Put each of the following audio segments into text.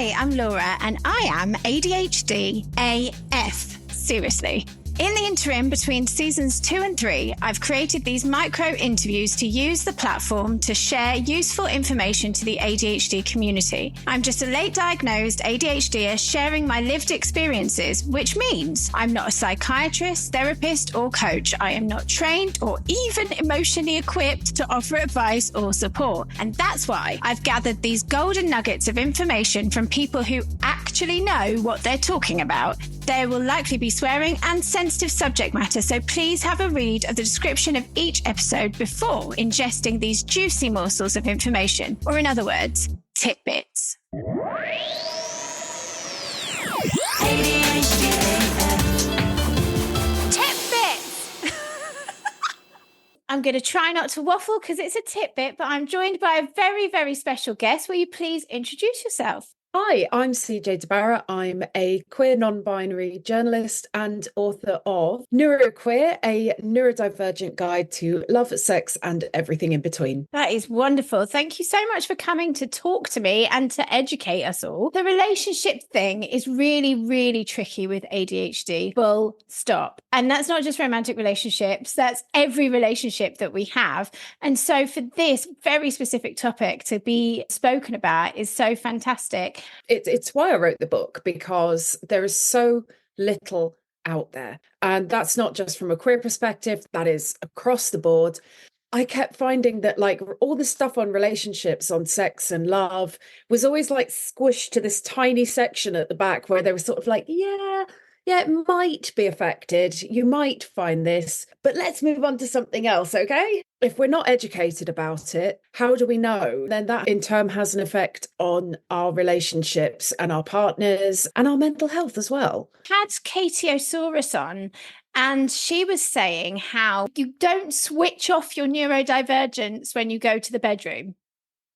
Hi, I'm Laura and I am ADHD AF. Seriously. In the interim between seasons 2 and 3, I've created these micro interviews to use the platform to share useful information to the ADHD community. I'm just a late diagnosed ADHDer sharing my lived experiences, which means I'm not a psychiatrist, therapist, or coach. I am not trained or even emotionally equipped to offer advice or support. And that's why I've gathered these golden nuggets of information from people who actually know what they're talking about. There will likely be swearing and sensitive subject matter, so please have a read of the description of each episode before ingesting these juicy morsels of information, or in other words, tidbits. Tidbits! I'm going to try not to waffle because it's a tidbit, but I'm joined by a very, very special guest. Will you please introduce yourself? Hi, I'm CJ Debarra. I'm a queer non-binary journalist and author of Neuro-queer, a neurodivergent guide to love, sex, and everything in between. That is wonderful. Thank you so much for coming to talk to me and to educate us all. The relationship thing is really, really tricky with ADHD. Full stop. And that's not just romantic relationships. That's every relationship that we have. And so for this very specific topic to be spoken about is so fantastic. It's why I wrote the book, because there is so little out there. And that's not just from a queer perspective, that is across the board. I kept finding that like all the stuff on relationships, on sex and love was always like squished to this tiny section at the back where they were sort of like, yeah, it might be affected. You might find this, but let's move on to something else, okay? If we're not educated about it, how do we know? Then that in turn has an effect on our relationships and our partners and our mental health as well. Had Katie Osaurus on, and she was saying how you don't switch off your neurodivergence when you go to the bedroom.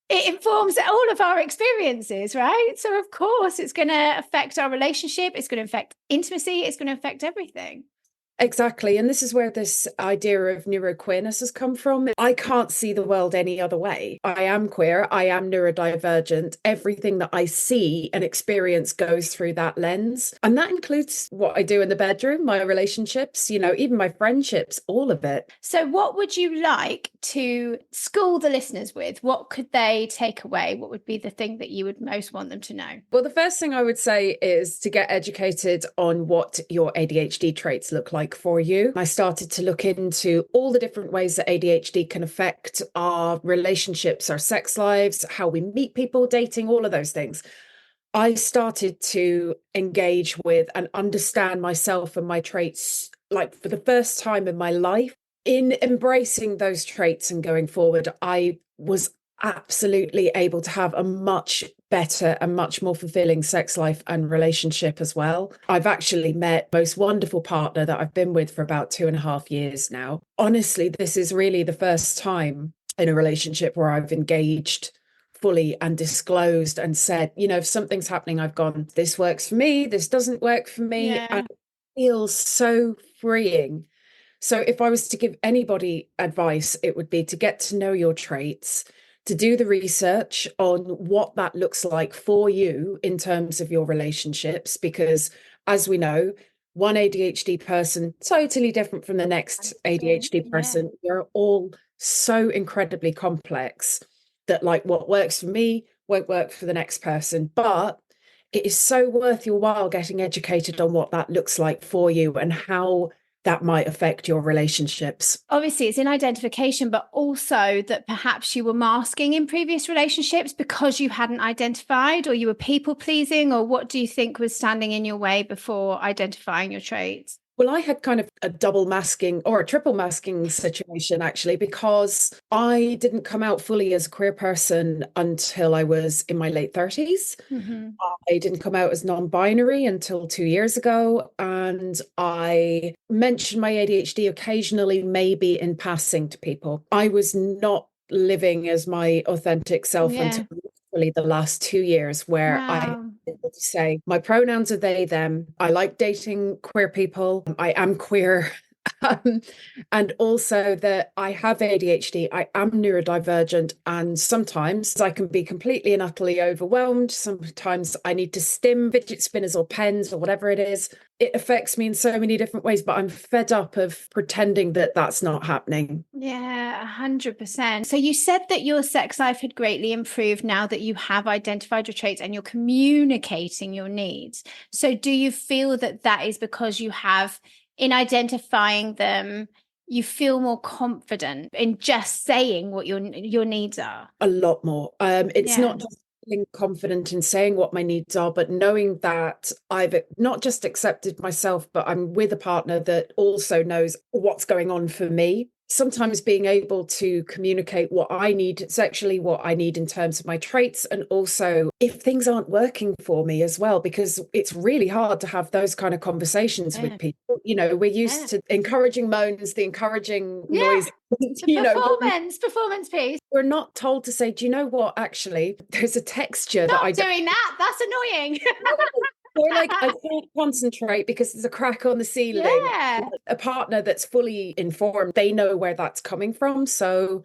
It informs all of our experiences, right? So of course it's going to affect our relationship. It's going to affect intimacy. It's going to affect everything. Exactly. And this is where this idea of neuroqueerness has come from. I can't see the world any other way. I am queer. I am neurodivergent. Everything that I see and experience goes through that lens. And that includes what I do in the bedroom, my relationships, even my friendships, all of it. So what would you like to school the listeners with? What could they take away? What would be the thing that you would most want them to know? Well, the first thing I would say is to get educated on what your ADHD traits look like for you. I started to look into all the different ways that ADHD can affect our relationships, our sex lives, how we meet people, dating, all of those things. I started to engage with and understand myself and my traits like for the first time in my life. In embracing those traits and going forward, I was absolutely able to have a much better and much more fulfilling sex life and relationship as well. I've actually met the most wonderful partner that I've been with for about 2.5 years now. Honestly, this is really the first time in a relationship where I've engaged fully and disclosed and said, if something's happening, I've gone, this works for me, this doesn't work for me. Yeah. And it feels so freeing. So if I was to give anybody advice, it would be to get to know your traits, to do the research on what that looks like for you in terms of your relationships, because as we know, one ADHD person totally different from the next ADHD person. Yeah. They're all so incredibly complex that like what works for me won't work for the next person. But it is so worth your while getting educated on what that looks like for you and how that might affect your relationships. Obviously, it's in identification, but also that perhaps you were masking in previous relationships because you hadn't identified, or you were people pleasing, or what do you think was standing in your way before identifying your traits? Well, I had kind of a double masking or a triple masking situation, actually, because I didn't come out fully as a queer person until I was in my late 30s. Mm-hmm. I didn't come out as non-binary until 2 years ago. And I mentioned my ADHD occasionally, maybe in passing to people. I was not living as my authentic self until the last 2 years, where I able to say my pronouns are they, them. I like dating queer people. I am queer. And also that I have ADHD, I am neurodivergent, and sometimes I can be completely and utterly overwhelmed. Sometimes I need to stim fidget spinners or pens or whatever it is. It affects me in so many different ways, but I'm fed up of pretending that that's not happening. Yeah, 100%. So you said that your sex life had greatly improved now that you have identified your traits and you're communicating your needs. So do you feel that that is because you have, in identifying them, you feel more confident in just saying what your needs are? A lot more. It's Yeah. not just feeling confident in saying what my needs are, but knowing that I've not just accepted myself, but I'm with a partner that also knows what's going on for me. Sometimes being able to communicate what I need sexually, what I need in terms of my traits, and also if things aren't working for me as well, because it's really hard to have those kind of conversations with people. You know, we're used to encouraging moans, the encouraging noise. The performance piece. We're not told to say, do you know what, actually, there's a texture that I Stop doing that. That's annoying. Or like, I can't concentrate because there's a crack on the ceiling. Yeah. A partner that's fully informed, they know where that's coming from. So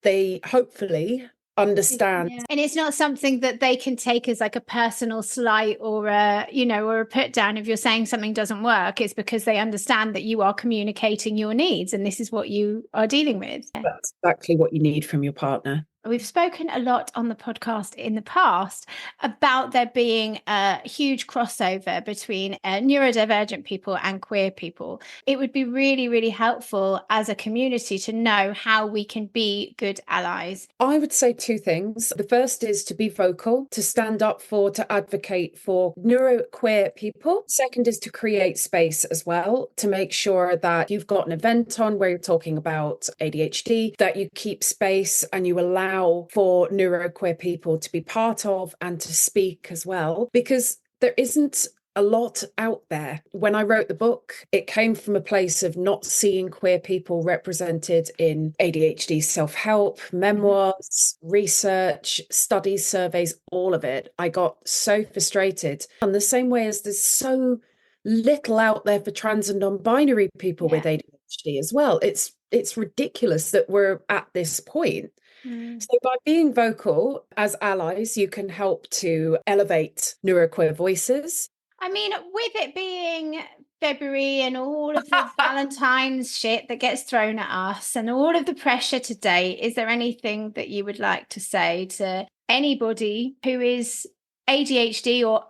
they hopefully understand. Yeah. And it's not something that they can take as like a personal slight or a, or a put down if you're saying something doesn't work. It's because they understand that you are communicating your needs and this is what you are dealing with. That's exactly what you need from your partner. We've spoken a lot on the podcast in the past about there being a huge crossover between neurodivergent people and queer people. It would be really, really helpful as a community to know how we can be good allies. I would say two things. The first is to be vocal, to stand up for, to advocate for neuro-queer people. Second is to create space as well, to make sure that you've got an event on where you're talking about ADHD, that you keep space and you allow for neuroqueer people to be part of and to speak as well, because there isn't a lot out there. When I wrote the book, it came from a place of not seeing queer people represented in ADHD self-help, memoirs, research, studies, surveys, all of it. I got so frustrated. And the same way as there's so little out there for trans and non-binary people with ADHD as well. It's ridiculous that we're at this point. So by being vocal as allies, you can help to elevate neuroqueer voices. I mean, with it being February and all of the Valentine's shit that gets thrown at us and all of the pressure today, is there anything that you would like to say to anybody who is ADHD or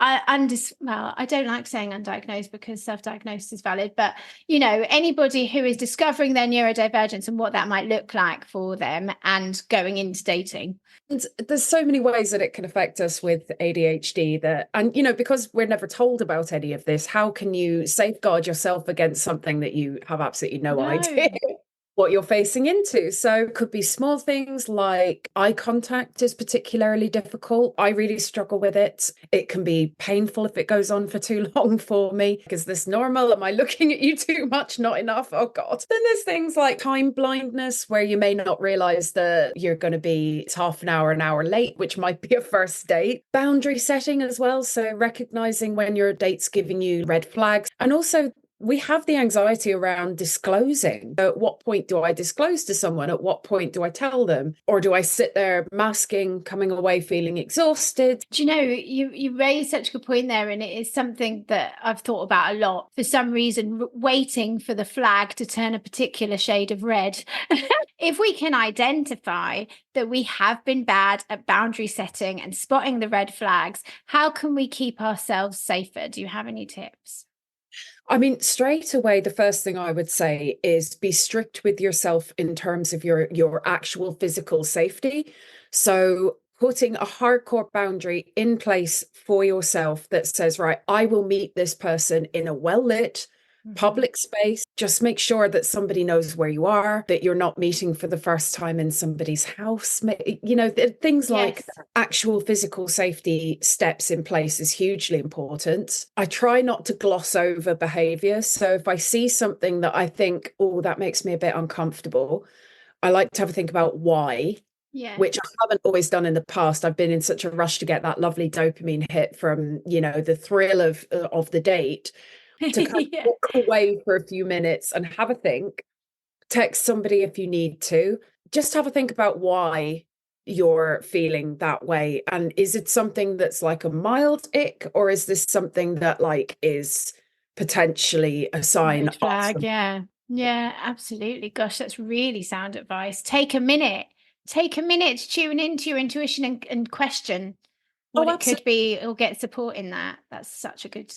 well, I don't like saying undiagnosed because self-diagnosis is valid, but anybody who is discovering their neurodivergence and what that might look like for them and going into dating? And there's so many ways that it can affect us with ADHD and because we're never told about any of this, how can you safeguard yourself against something that you have absolutely no idea what you're facing into? So it could be small things like eye contact is particularly difficult. I really struggle with it. It can be painful if it goes on for too long for me. Is this normal? Am I looking at you too much? Not enough? Oh God. Then there's things like time blindness, where you may not realize that you're going to be half an hour late, which might be a first date. Boundary setting as well. So recognizing when your date's giving you red flags, and also we have the anxiety around disclosing. At what point do I disclose to someone? At what point do I tell them? Or do I sit there masking, coming away feeling exhausted? Do you know, you raised such a good point there, and it is something that I've thought about a lot. For some reason, waiting for the flag to turn a particular shade of red. If we can identify that we have been bad at boundary setting and spotting the red flags, how can we keep ourselves safer? Do you have any tips? I mean, straight away, the first thing I would say is be strict with yourself in terms of your actual physical safety. So putting a hardcore boundary in place for yourself that says, right, I will meet this person in a well-lit public space. Just make sure that somebody knows where you are, that you're not meeting for the first time in somebody's house. Things like actual physical safety steps in place is hugely important. I try not to gloss over behavior. So if I see something that I think, oh, that makes me a bit uncomfortable, I like to have a think about why. Which I haven't always done in the past. I've been in such a rush to get that lovely dopamine hit from, the thrill of the date. to kind of walk away for a few minutes and have a think. Text somebody if you need to. Just have a think about why you're feeling that way. And is it something that's like a mild ick, or is this something that like is potentially a sign Red flag, of yeah, absolutely. Gosh, that's really sound advice. Take a minute to tune into your intuition and question what it could be, or get support in that. That's such a good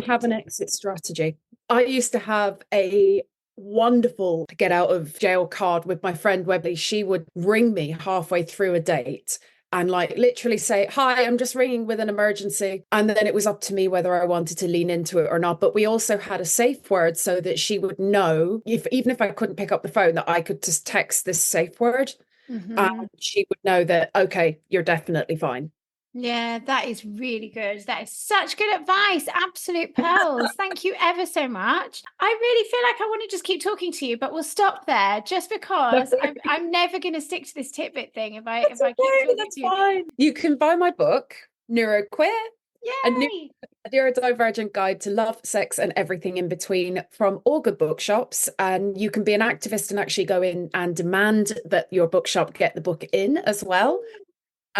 have an exit strategy. I used to have a wonderful get out of jail card with my friend Webby. She would ring me halfway through a date and like literally say, "Hi, I'm just ringing with an emergency." And then it was up to me whether I wanted to lean into it or not. But we also had a safe word so that she would know, even if I couldn't pick up the phone, that I could just text this safe word. And she would know that, okay, you're definitely fine. Yeah, that is really good. That is such good advice. Absolute pearls. Thank you ever so much. I really feel like I want to just keep talking to you, but we'll stop there just because I'm never going to stick to this TITBIT thing if I keep talking that's to you. Fine. You can buy my book, Neuro-queer, Yay! a neurodivergent guide to love, sex, and everything in between, from all good bookshops. And you can be an activist and actually go in and demand that your bookshop get the book in as well.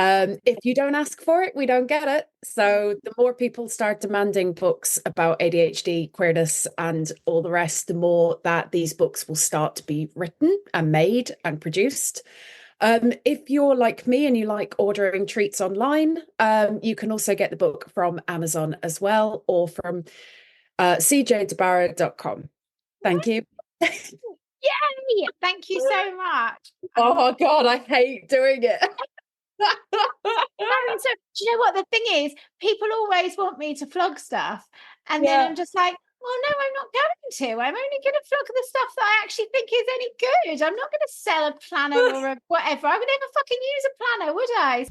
If you don't ask for it, we don't get it. So the more people start demanding books about ADHD, queerness, and all the rest, the more that these books will start to be written and made and produced. If you're like me and you like ordering treats online, you can also get the book from Amazon as well, or from cjdebarra.com. Thank you. Yay! Thank you so much. Oh God, I hate doing it. So, do you know what the thing is? People always want me to flog stuff, and then I'm just like, well, no, I'm not going to. I'm only going to flog the stuff that I actually think is any good. I'm not going to sell a planner or a whatever. I would never fucking use a planner, would I?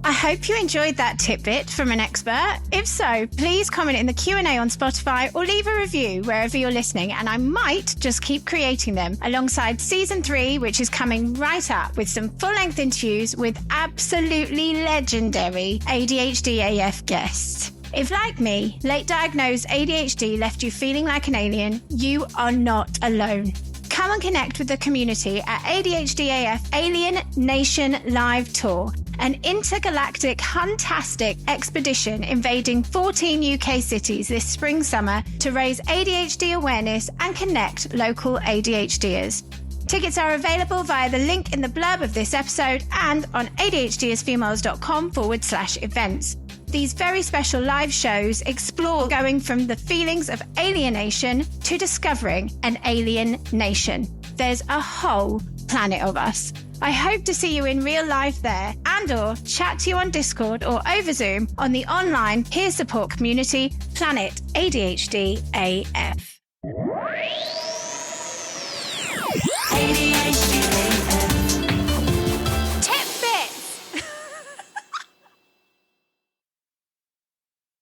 I hope you enjoyed that tidbit from an expert. If so, please comment in the Q&A on Spotify or leave a review wherever you're listening, and I might just keep creating them alongside season 3, which is coming right up with some full-length interviews with absolutely legendary ADHD AF guests. If, like me, late diagnosed ADHD left you feeling like an alien, you are not alone. Come and connect with the community at ADHD AF Alien Nation Live Tour, an intergalactic, huntastic expedition invading 14 UK cities this spring-summer to raise ADHD awareness and connect local ADHDers. Tickets are available via the link in the blurb of this episode and on adhdsfemales.com/events. These very special live shows explore going from the feelings of alienation to discovering an alien nation. There's a whole planet of us. I hope to see you in real life there, and or chat to you on Discord or over Zoom on the online peer support community Planet ADHD AF.